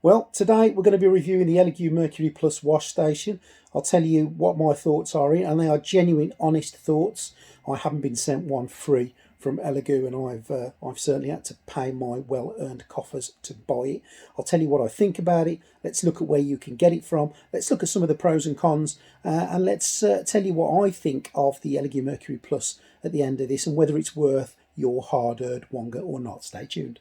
Well, today we're going to be reviewing the Elegoo Mercury Plus wash station. I'll tell you what my thoughts are in, and they are genuine, honest thoughts. I haven't been sent one free from Elegoo, and I've certainly had to pay my well-earned coffers to buy it. I'll tell you what I think about it. Let's look at where you can get it from. Let's look at some of the pros and cons, and let's tell you what I think of the Elegoo Mercury Plus at the end of this, and whether it's worth your hard-earned wonga or not. Stay tuned.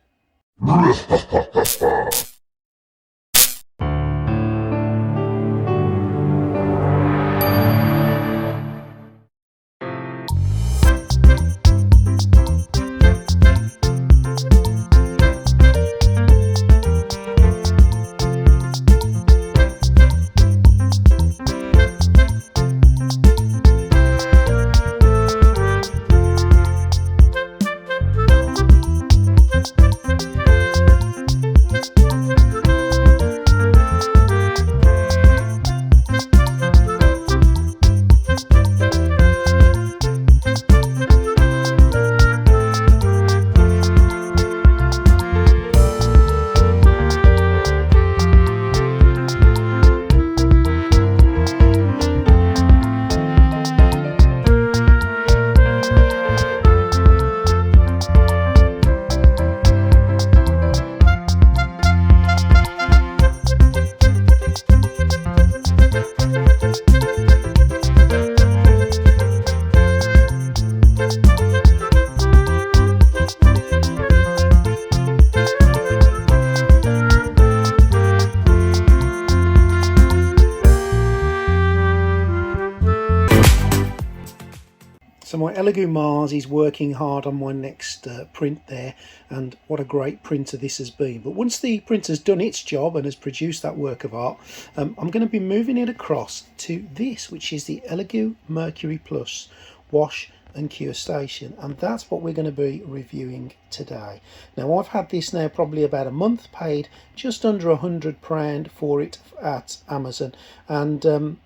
So my Elegoo Mars is working hard on my next print there, and what a great printer this has been. But once the printer's done its job and has produced that work of art, I'm going to be moving it across to this, which is the Elegoo Mercury Plus Wash and Cure Station, and that's what we're going to be reviewing today. Now, I've had this now probably about a month, paid just under £100 for it at Amazon, and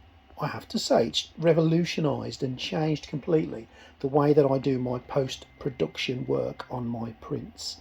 I have to say it's revolutionised and changed completely the way that I do my post-production work on my prints.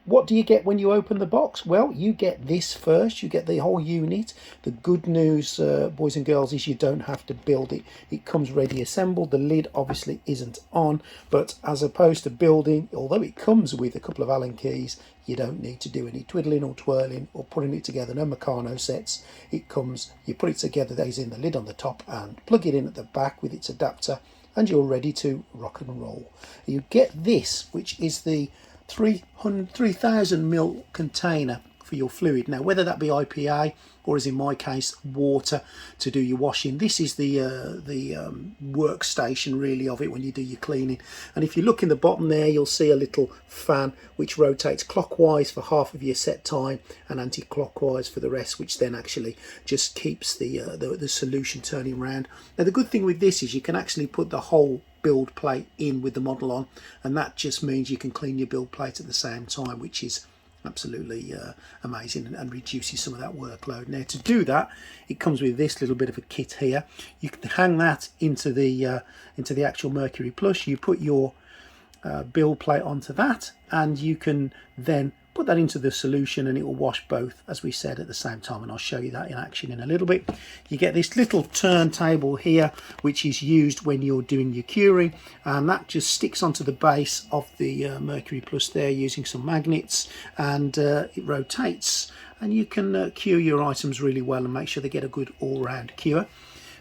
What do you get when you open the box? Well, you get this first. You get the whole unit. The good news, boys and girls, is you don't have to build it. It comes ready assembled. The lid obviously isn't on, but as opposed to building, although it comes with a couple of Allen keys, you don't need to do any twiddling or twirling or putting it together. No Meccano sets. It comes, you put it together, there's in the lid on the top, and plug it in at the back with its adapter, and you're ready to rock and roll. You get this, which is the 3,000 ml container for your fluid. Now, whether that be IPA or, as in my case, water to do your washing, this is the workstation really of it when you do your cleaning. And if you look in the bottom there, you'll see a little fan which rotates clockwise for half of your set time and anti-clockwise for the rest, which then actually just keeps the solution turning around. Now, the good thing with this is you can actually put the whole build plate in with the model on, and that just means you can clean your build plate at the same time, which is absolutely amazing and reduces some of that workload. Now, to do that, it comes with this little bit of a kit here. You can hang that into the actual Mercury Plus. You put your build plate onto that, and you can then put that into the solution and it will wash both, as we said, at the same time, and I'll show you that in action in a little bit. You get this little turntable here which is used when you're doing your curing, and that just sticks onto the base of the Mercury Plus there using some magnets, and it rotates, and you can cure your items really well and make sure they get a good all-round cure.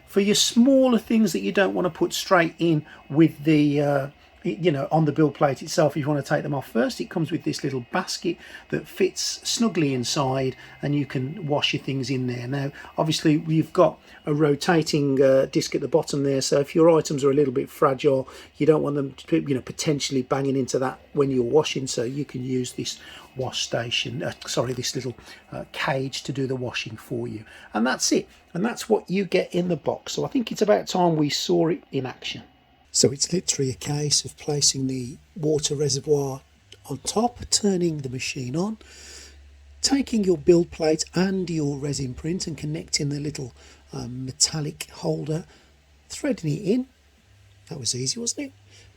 For your smaller things that you don't want to put straight in with the on the build plate itself, if you want to take them off first, it comes with this little basket that fits snugly inside, and you can wash your things in there. Now, obviously, you've got a rotating disc at the bottom there, so if your items are a little bit fragile, you don't want them to, potentially banging into that when you're washing, so you can use this wash station, this little cage to do the washing for you. And that's it, and that's what you get in the box. So I think it's about time we saw it in action. So it's literally a case of placing the water reservoir on top, turning the machine on, taking your build plate and your resin print and connecting the little metallic holder, threading it in. That was easy, wasn't it?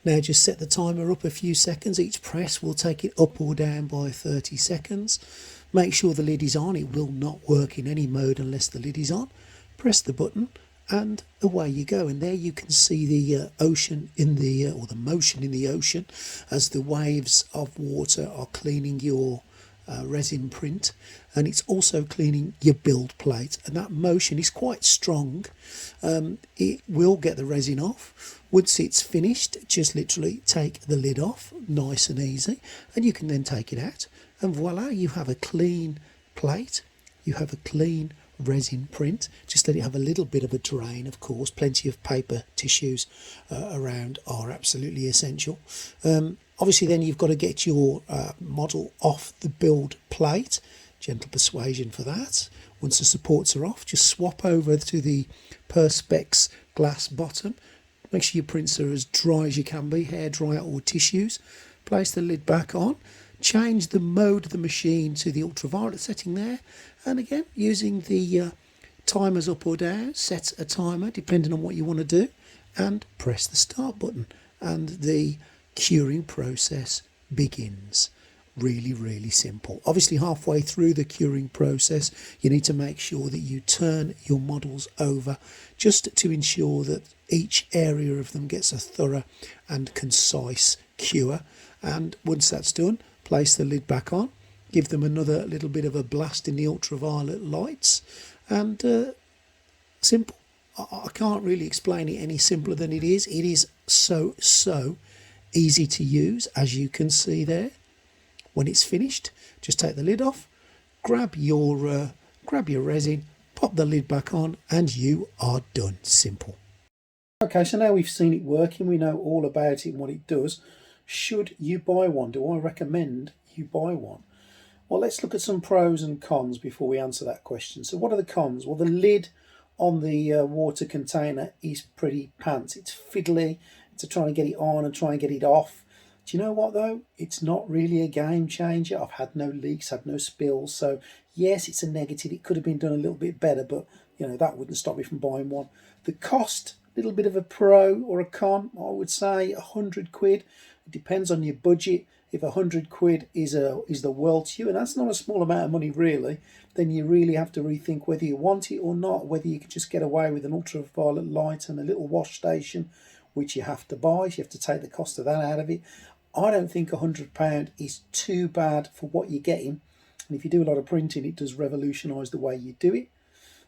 Now just set the timer up a few seconds. Each press will take it up or down by 30 seconds. Make sure the lid is on. It will not work in any mode unless the lid is on. Press the button and away you go. And there you can see the ocean in the, or the motion in the ocean as the waves of water are cleaning your resin print, and it's also cleaning your build plate, and that motion is quite strong. It will get the resin off. Once it's finished, just literally take the lid off, nice and easy, and you can then take it out, and voila, you have a clean plate, you have a clean resin print. Just let it have a little bit of a drain, of course. Plenty of paper tissues around are absolutely essential. Obviously then you've got to get your model off the build plate. Gentle persuasion for that. Once the supports are off, just swap over to the Perspex glass bottom. Make sure your prints are as dry as you can be, hair dryer or tissues. Place the lid back on. Change the mode of the machine to the ultraviolet setting there. And again, using the timers up or down, set a timer depending on what you want to do. And press the start button. And the curing process begins. Really, really simple. Obviously, halfway through the curing process, you need to make sure that you turn your models over just to ensure that each area of them gets a thorough and concise cure. And once that's done, place the lid back on, give them another little bit of a blast in the ultraviolet lights, and simple. I can't really explain it any simpler than it is. It is so easy to use, as you can see there. When it's finished, just take the lid off, grab your resin, pop the lid back on, and you are done. Simple. Okay, so now we've seen it working, we know all about it and what it does. Should you buy one? Do I recommend you buy one? Well, let's look at some pros and cons before we answer that question. So what are the cons? Well, the lid on the water container is pretty pants. It's fiddly to try and get it on and try and get it off. Do you know what though? It's not really a game changer. I've had no leaks, had no spills. So yes, it's a negative. It could have been done a little bit better, but you know, that wouldn't stop me from buying one. The cost, a little bit of a pro or a con, I would say 100 quid. It depends on your budget. If 100 quid is the world to you, and that's not a small amount of money really, then you really have to rethink whether you want it or not, whether you can just get away with an ultraviolet light and a little wash station, which you have to buy. So you have to take the cost of that out of it. I don't think £100 is too bad for what you're getting. And if you do a lot of printing, it does revolutionise the way you do it.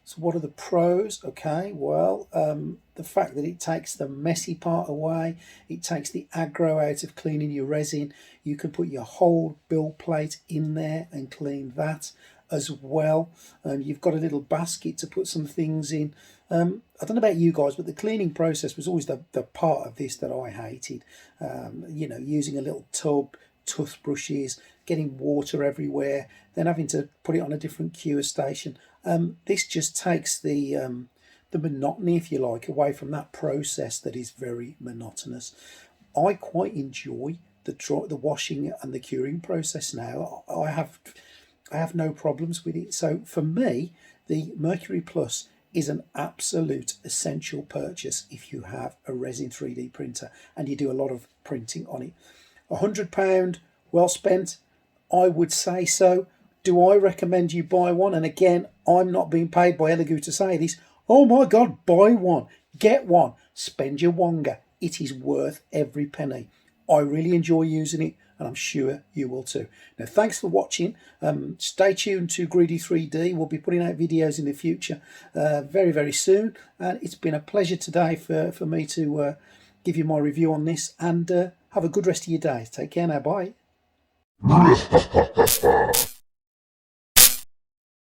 So what are the pros? Okay, well, the fact that it takes the messy part away, it takes the aggro out of cleaning your resin. You can put your whole build plate in there and clean that as well. You've got a little basket to put some things in. I don't know about you guys, but the cleaning process was always the part of this that I hated. You know, using a little tub, toothbrushes, getting water everywhere, then having to put it on a different cure station. This just takes the monotony, if you like, away from that process that is very monotonous. I quite enjoy the washing and the curing process now. I have no problems with it. So for me, the Mercury Plus is an absolute essential purchase if you have a resin 3D printer and you do a lot of printing on it. £100 well spent, I would say so. Do I recommend you buy one? And again, I'm not being paid by Elegoo to say this. Oh my God, buy one, get one, spend your wonga. It is worth every penny. I really enjoy using it, and I'm sure you will too. Now, thanks for watching. Stay tuned to Greedy 3D. We'll be putting out videos in the future very, very soon. And it's been a pleasure today for me to give you my review on this. And have a good rest of your day. Take care now. Bye.